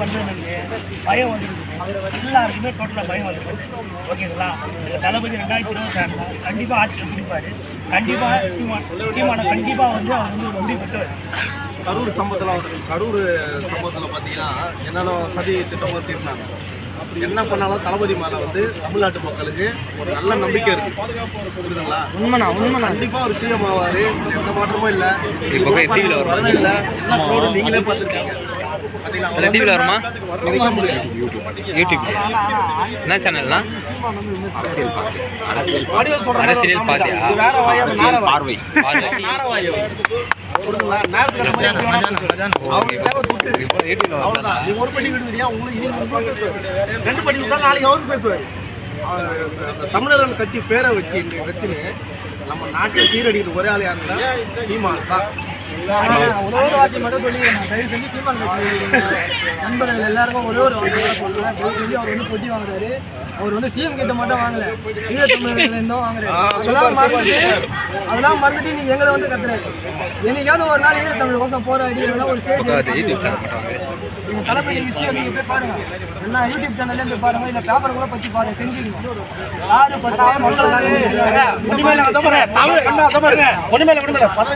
வந்ததுக்கு பயம் வந்துருக்கு, எல்லாருக்குமே டோட்டலாக பயம் வந்துருக்கு. ஓகேங்களா? தளபதி 2026 கண்டிப்பாக ஆட்சியில் பிடிப்பார். கண்டிப்பாக சீமானை கண்டிப்பாக வந்து அவர் வந்து முடிவு பெற்றுவார். கரூர் சம்பவத்தில் பார்த்தீங்கன்னா என்னென்ன சதி திட்டமாக தீர்னாங்க. என்ன பண்ணாலும் தளபதி மேலே வந்து தமிழ்நாட்டு மக்களுக்கு ஒரு நல்ல நம்பிக்கை இருக்கு. புரியுதுங்களா? உண்மைண்ணா கண்டிப்பாக ஒரு சிஎம் ஆவார். எந்த மாற்றமும் இல்லை. வரவே இல்லை. என்ன ரோடு நீங்களே பார்த்துருக்கீங்க. டிவியில் வருமா? யூடியூப் என்ன சேனல்னா? அரசியல் பார்வை. தமிழர்கள் கட்சி பேரை வச்சுன்னு நம்ம நாட்டை சீரடிக்கிறது ஒரே ஆள் யாருன்னா சீமான் தான். ஒரு வார்த்தை மட்டும் சொல்லிடுறேன். தயவு செஞ்சு சீமான் நண்பர்கள் எல்லாருக்கும் ஒரே ஒரு வார்த்தை சொல்லுவேன். தயவு செஞ்சு அவர் வந்து பொட்டி வாங்குறாரு. அவர் வந்து சிஎம் கிட்ட மட்டும் வாங்கல, ஈழத்தமிழர்கள் இருந்தும் வாங்குறாரு. அதெல்லாம் மறந்துட்டு நீங்க எங்களை வந்து கத்துறாரு. என்னைக்காவது ஒரு நாள் ஈழத்தமிழ் கோசம் போராடி ஒரு ஸ்டேஜ் நீங்க தளபதி ஹிஸ்டரி நீங்க போய் பாருங்க. என்ன யூடியூப் சேனல்ல போய் பாருங்க, இல்ல பேப்பர் கூட பத்தி பாருங்க, தெரிஞ்சுக்கணும். யாரு 15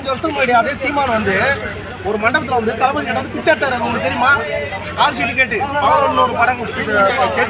வருஷம் முன்னாடி அதே சீமான் வந்து ஒரு மண்டபத்தில் வந்து தளபதி கிட்ட வந்து பிச்சை எடுத்தாரு. உங்களுக்கு தெரியுமா? கால் ஷீட்டு கேட்டு ஒரு படம்